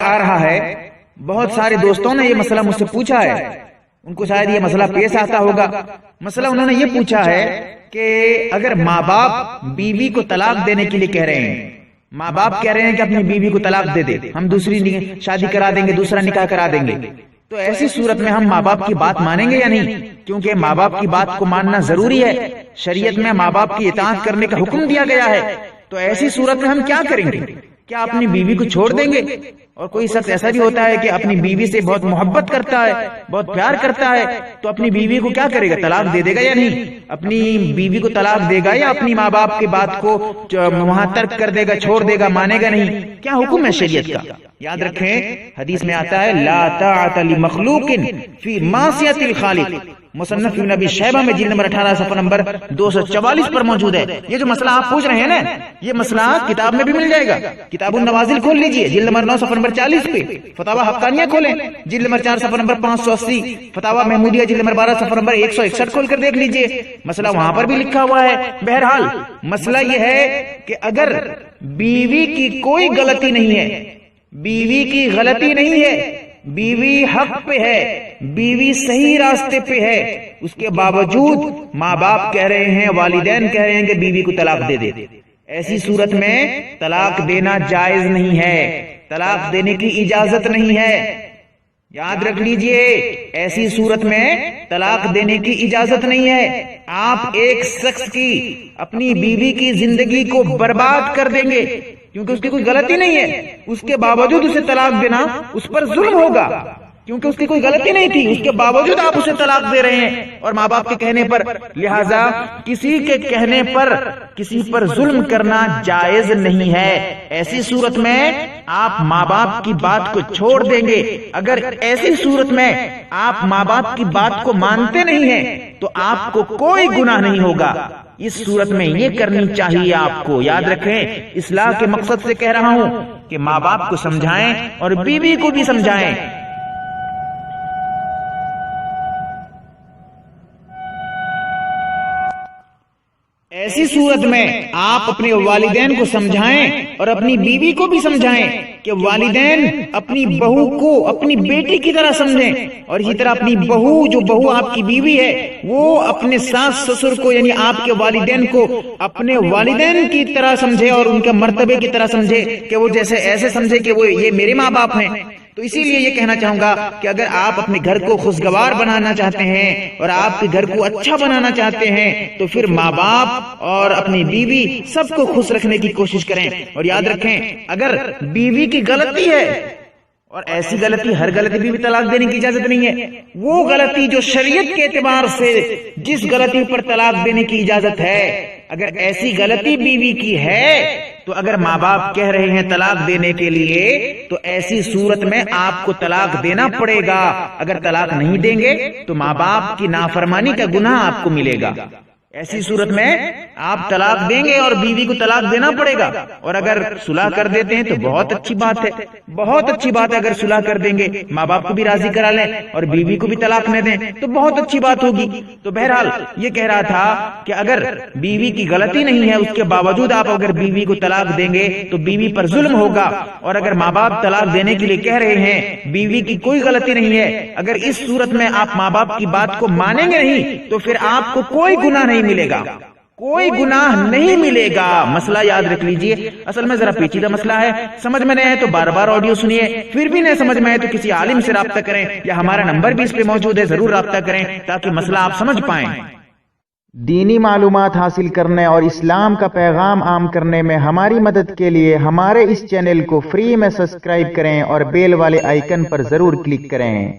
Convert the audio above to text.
وقت آ رہا ہے، بہت سارے دوستوں نے یہ مسئلہ مجھ سے پوچھا ہے، ان کو شاید یہ مسئلہ پیش آتا ہوگا۔ مسئلہ انہوں نے یہ پوچھا ہے کہ اگر ماں باپ بیوی کو طلاق دینے کے لیے کہہ رہے ہیں، ماں باپ کہہ رہے ہیں کہ اپنی بیوی کو طلاق دے دے، ہم دوسری شادی کرا دیں گے، دوسرا نکاح کرا دیں گے، تو ایسی صورت میں ہم ماں باپ کی بات مانیں گے یا نہیں؟ کیونکہ ماں باپ کی بات کو ماننا ضروری ہے، شریعت میں ماں باپ کی اطاعت کرنے کا حکم دیا گیا ہے۔ تو ایسی صورت میں ہم کیا کریں گے؟ کیا اپنی بیوی کو چھوڑ دیں گے؟ اور کوئی شخص ایسا بھی ہوتا ہے کہ اپنی بیوی سے بہت محبت کرتا ہے، بہت پیار کرتا ہے، تو اپنی بیوی کو کیا کرے گا؟ طلاق دے دے گا یا نہیں؟ اپنی بیوی کو طلاق دے گا یا اپنی ماں باپ کی بات کو وہاں ترک کر دے گا، چھوڑ دے گا، مانے گا نہیں؟ کیا حکم ہے شریعت کا؟ یاد رکھیں، حدیث میں آتا ہے لا طاعت لمخلوق فی معصیت الخالق، مصنف ابن ابی شیبہ میں جلد نمبر 18 صفحہ نمبر 244 پر موجود ہے۔ یہ جو مسئلہ آپ پوچھ رہے ہیں نا، یہ مسئلہ کتاب میں بھی مل جائے گا۔ کتاب النوازل کھول لیجئے، جلد نمبر 9 صفحہ نمبر 40 پہ، فتاوی حقانیہ کھولیں، جلد نمبر 4 صفحہ نمبر 580، فتاوی محمودیہ جلد نمبر 12 صفحہ نمبر 161 کھول کر دیکھ لیجئے، مسئلہ وہاں پر بھی لکھا ہوا ہے۔ بہرحال مسئلہ یہ ہے کہ اگر بیوی کی کوئی غلطی نہیں ہے، بیوی کی غلطی نہیں ہے، بیوی حق پہ ہے، بیوی صحیح راستے پہ ہے، اس کے باوجود ماں باپ کہہ رہے ہیں، والدین کہہ رہے ہیں کہ بیوی کو طلاق دے دے، ایسی صورت میں طلاق دینا جائز نہیں ہے، طلاق دینے کی اجازت نہیں ہے۔ یاد رکھ لیجئے، ایسی صورت میں طلاق دینے کی اجازت نہیں ہے۔ آپ ایک شخص کی، اپنی بیوی کی زندگی کو برباد کر دیں گے کیونکہ اس کی کوئی غلطی نہیں ہے، اس کے باوجود اسے طلاق دینا اس پر ظلم ہوگا، کیونکہ اس کی کوئی غلطی نہیں تھی، اس کے باوجود آپ اسے طلاق دے رہے ہیں اور ماں باپ کے کہنے پر۔ لہذا کسی کے کہنے پر کسی پر ظلم کرنا جائز نہیں ہے۔ ایسی صورت میں آپ ماں باپ کی بات کو چھوڑ دیں گے۔ اگر ایسی صورت میں آپ ماں باپ کی بات کو مانتے نہیں ہیں تو آپ کو کوئی گناہ نہیں ہوگا۔ اس صورت میں یہ کرنی چاہیے آپ کو۔ یاد رکھیں، اصلاح کے مقصد سے کہہ رہا ہوں کہ ماں باپ کو سمجھائیں اور بیوی کو بھی سمجھائیں۔ ایسی صورت میں آپ اپنے والدین کو سمجھائیں اور اپنی بیوی کو بھی سمجھائیں کہ والدین اپنی بہو کو اپنی بیٹی کی طرح سمجھیں، اور اسی طرح اپنی بہو، جو بہو آپ کی بیوی ہے، وہ اپنے ساس سسر کو یعنی آپ کے والدین کو اپنے والدین کی طرح سمجھے اور ان کے مرتبے کی طرح سمجھے، کہ وہ جیسے ایسے سمجھے کہ وہ یہ میرے ماں باپ ہیں۔ تو اسی لیے یہ کہنا چاہوں گا کہ اگر آپ اپنے گھر کو خوشگوار بنانا چاہتے ہیں اور آپ کے گھر کو اچھا بنانا چاہتے ہیں تو پھر ماں باپ اور اپنی بیوی سب کو خوش رکھنے کی کوشش کریں۔ اور یاد رکھیں، اگر بیوی کی غلطی ہے، اور ایسی غلطی، ہر غلطی بھی طلاق دینے کی اجازت نہیں ہے، وہ غلطی جو شریعت کے اعتبار سے جس غلطی پر طلاق دینے کی اجازت ہے، اگر ایسی غلطی بیوی کی ہے تو اگر ماں باپ کہہ رہے ہیں طلاق دینے کے لیے تو ایسی صورت میں آپ کو طلاق دینا پڑے گا۔ اگر طلاق نہیں دیں گے تو ماں باپ کی نافرمانی کا گناہ آپ کو ملے گا۔ ایسی صورت میں آپ طلاق دیں گے اور بیوی کو طلاق دینا پڑے گا، اور اگر صلح کر دیتے ہیں تو بہت اچھی بات ہے، بہت اچھی بات ہے۔ اگر صلح کر دیں گے، ماں باپ کو بھی راضی کرا لیں اور بیوی کو بھی طلاق نہ دیں تو بہت اچھی بات ہوگی۔ تو بہرحال یہ کہہ رہا تھا کہ اگر بیوی کی غلطی نہیں ہے، اس کے باوجود آپ اگر بیوی کو طلاق دیں گے تو بیوی پر ظلم ہوگا، اور اگر ماں باپ طلاق دینے کے لیے کہہ رہے ہیں، بیوی کی کوئی غلطی نہیں ہے، اگر اس صورت میں آپ ماں باپ کی بات کو مانیں گے نہیں تو پھر آپ کو کوئی گناہ نہیں ملے گا، کوئی گناہ نہیں ملے گا۔ مسئلہ یاد رکھ لیجئے، اصل میں ذرا پیچیدہ مسئلہ ہے، سمجھ میں نہیں ہے تو بار بار آڈیو سنیے، پھر بھی نہیں سمجھ میں ہے تو کسی عالم سے رابطہ کریں، یا ہمارا نمبر بھی اس پہ موجود ہے، ضرور رابطہ کریں تاکہ مسئلہ آپ سمجھ پائیں۔ دینی معلومات حاصل کرنے اور اسلام کا پیغام عام کرنے میں ہماری مدد کے لیے ہمارے اس چینل کو فری میں سبسکرائب کریں اور بیل والے آئیکن پر ضرور کلک کریں۔